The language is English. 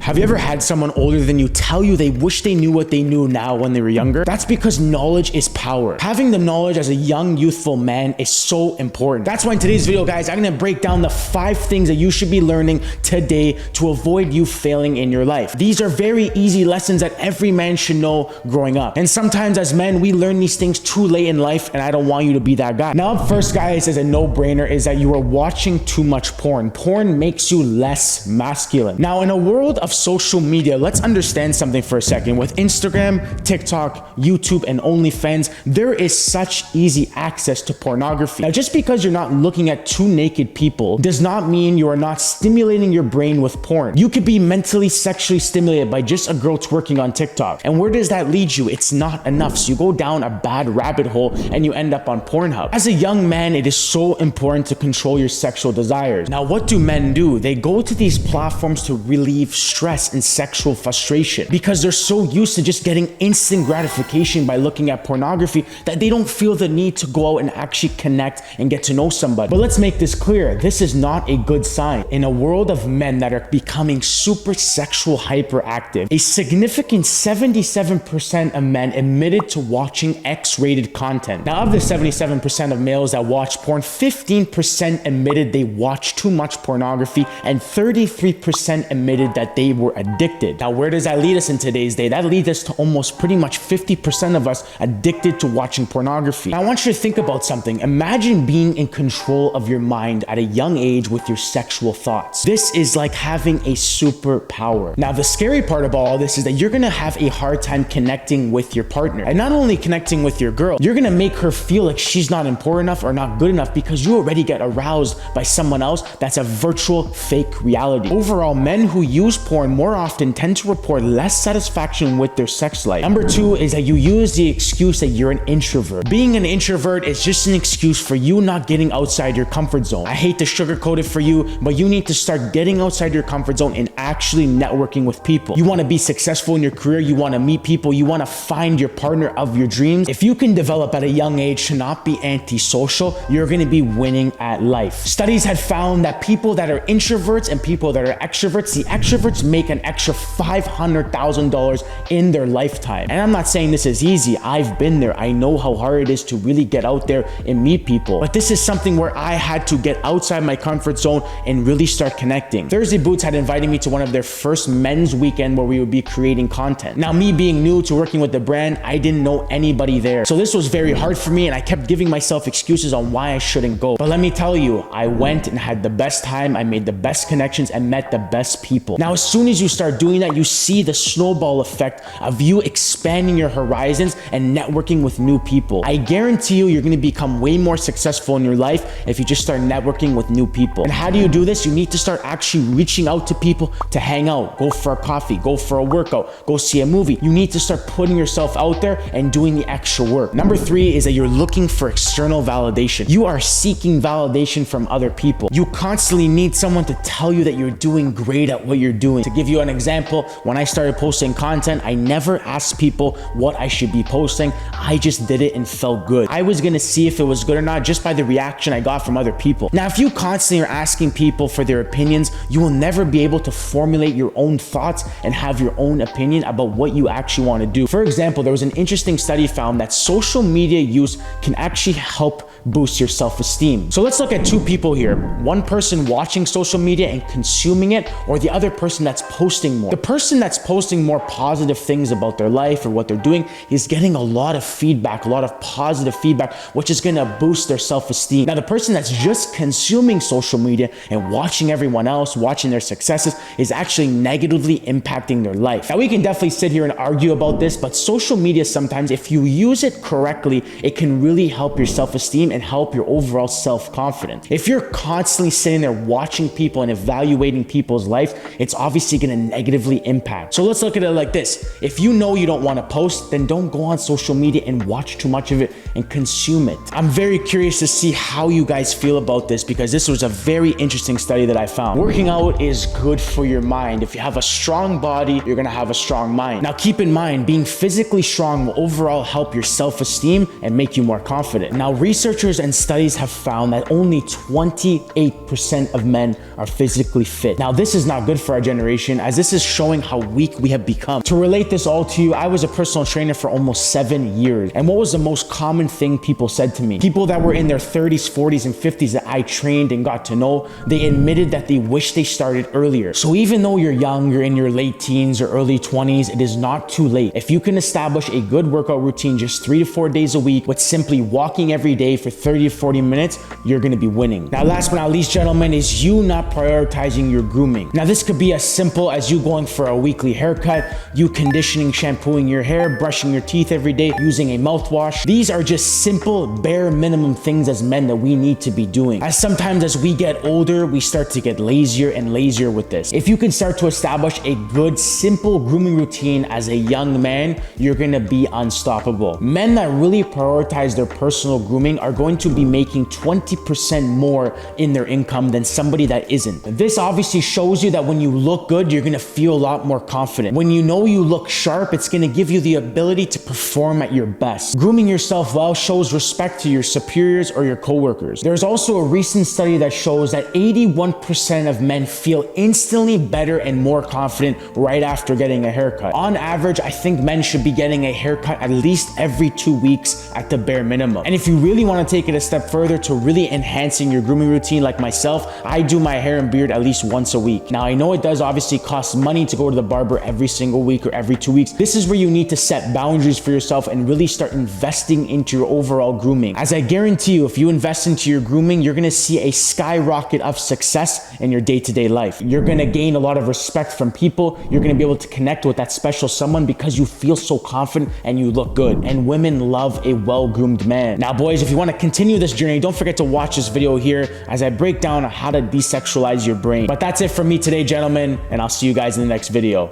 Have you ever had someone older than you tell you they wish they knew what they knew now when they were younger? That's because knowledge is power. Having the knowledge as a young, youthful man is so important. That's why in today's video, guys, I'm gonna break down the 5 things that you should be learning today to avoid you failing in your life. These are very easy lessons that every man should know growing up. And sometimes as men, we learn these things too late in life, and I don't want you to be that guy. Now, up first, guys, is a no-brainer, is that you are watching too much porn. Porn makes you less masculine. Now, in a world of social media, let's understand something for a second. With Instagram, TikTok, YouTube, and OnlyFans, there is such easy access to pornography. Now, just because you're not looking at 2 naked people does not mean you are not stimulating your brain with porn. You could be mentally, sexually stimulated by just a girl twerking on TikTok. And where does that lead you? It's not enough. So you go down a bad rabbit hole and you end up on Pornhub. As a young man, it is so important to control your sexual desires. Now, what do men do? They go to these platforms to relieve stress and sexual frustration because they're so used to just getting instant gratification by looking at pornography that they don't feel the need to go out and actually connect and get to know somebody. But let's make this clear. This is not a good sign. In a world of men that are becoming super sexual hyperactive, a significant 77% of men admitted to watching X-rated content. Now, of the 77% of males that watch porn, 15% admitted they watch too much pornography, and 33% admitted that they were addicted. Now, where does that lead us in today's day? That leads us to almost pretty much 50% of us addicted to watching pornography. Now, I want you to think about something. Imagine being in control of your mind at a young age with your sexual thoughts. This is like having a superpower. Now, the scary part about all this is that you're gonna have a hard time connecting with your partner. And not only connecting with your girl, you're gonna make her feel like she's not important enough or not good enough because you already get aroused by someone else that's a virtual fake reality. Overall, men who use porn more often tend to report less satisfaction with their sex life. Number 2 is that you use the excuse that you're an introvert. Being an introvert is just an excuse for you not getting outside your comfort zone. I hate to sugarcoat it for you, but you need to start getting outside your comfort zone and actually networking with people. You want to be successful in your career, you want to meet people, you want to find your partner of your dreams. If you can develop at a young age to not be antisocial, you're going to be winning at life. Studies have found that people that are introverts and people that are extroverts, the extroverts make an extra $500,000 in their lifetime. And I'm not saying this is easy. I've been there. I know how hard it is to really get out there and meet people. But this is something where I had to get outside my comfort zone and really start connecting. Thursday Boots had invited me to one of their first men's weekend where we would be creating content. Now, me being new to working with the brand, I didn't know anybody there. So this was very hard for me and I kept giving myself excuses on why I shouldn't go. But let me tell you, I went and had the best time. I made the best connections and met the best people. Now, as soon as you start doing that, you see the snowball effect of you expanding your horizons and networking with new people. I guarantee you're gonna become way more successful in your life if you just start networking with new people. And how do you do this? You need to start actually reaching out to people to hang out, go for a coffee, go for a workout, go see a movie. You need to start putting yourself out there and doing the extra work. Number 3 is that you're looking for external validation. You are seeking validation from other people. You constantly need someone to tell you that you're doing great at what you're doing. To give you an example, when I started posting content, I never asked people what I should be posting. I just did it and felt good. I was gonna see if it was good or not just by the reaction I got from other people. Now, if you constantly are asking people for their opinions, you will never be able to formulate your own thoughts and have your own opinion about what you actually want to do. For example, there was an interesting study found that social media use can actually help boost your self-esteem. So let's look at 2 people here. One person watching social media and consuming it, or the other person that's posting more. The person that's posting more positive things about their life or what they're doing is getting a lot of feedback, a lot of positive feedback, which is gonna boost their self-esteem. Now, the person that's just consuming social media and watching everyone else, watching their successes, is actually negatively impacting their life. Now, we can definitely sit here and argue about this, but social media sometimes, if you use it correctly, it can really help your self-esteem and help your overall self-confidence. If you're constantly sitting there watching people and evaluating people's life, it's obviously gonna negatively impact. So let's look at it like this. If you know you don't wanna post, then don't go on social media and watch too much of it and consume it. I'm very curious to see how you guys feel about this because this was a very interesting study that I found. Working out is good for your mind. If you have a strong body, you're gonna have a strong mind. Now, keep in mind, being physically strong will overall help your self-esteem and make you more confident. Now, researchers and studies have found that only 28% of men are physically fit. Now, this is not good for our generation generation, as this is showing how weak we have become. To relate this all to you, I was a personal trainer for almost 7 years. And what was the most common thing people said to me? People that were in their 30s, 40s, and 50s that I trained and got to know, they admitted that they wish they started earlier. So even though you're young, you're in your late teens or early 20s, it is not too late. If you can establish a good workout routine just 3 to 4 days a week with simply walking every day for 30 to 40 minutes, you're gonna be winning. Now, last but not least, gentlemen, is you not prioritizing your grooming. Now, this could be as simple as you going for a weekly haircut, you conditioning, shampooing your hair, brushing your teeth every day, using a mouthwash. These are just simple, bare minimum things as men that we need to be doing. As sometimes as we get older, we start to get lazier and lazier with this. If you can start to establish a good, simple grooming routine as a young man, you're gonna be unstoppable. Men that really prioritize their personal grooming are going to be making 20% more in their income than somebody that isn't. This obviously shows you that when you look good, you're gonna feel a lot more confident. When you know you look sharp, it's gonna give you the ability to perform at your best. Grooming yourself well shows respect to your superiors or your coworkers. There's also a recent study that shows that 81% of men feel instantly better and more confident right after getting a haircut. On average, I think men should be getting a haircut at least every 2 weeks at the bare minimum. And if you really want to take it a step further to really enhancing your grooming routine like myself, I do my hair and beard at least once a week. Now, I know it does obviously cost money to go to the barber every single week or every 2 weeks. This is where you need to set boundaries for yourself and really start investing into your overall grooming. As I guarantee you, if you invest into your grooming, you're gonna see a skyrocket of success in your day-to-day life. You're gonna gain a lot of respect from people. You're gonna be able to connect with that special someone because you feel so confident and you look good. And women love a well-groomed man. Now, boys, if you wanna continue this journey, don't forget to watch this video here as I break down how to desexualize your brain. But that's it for me today, gentlemen, and I'll see you guys in the next video.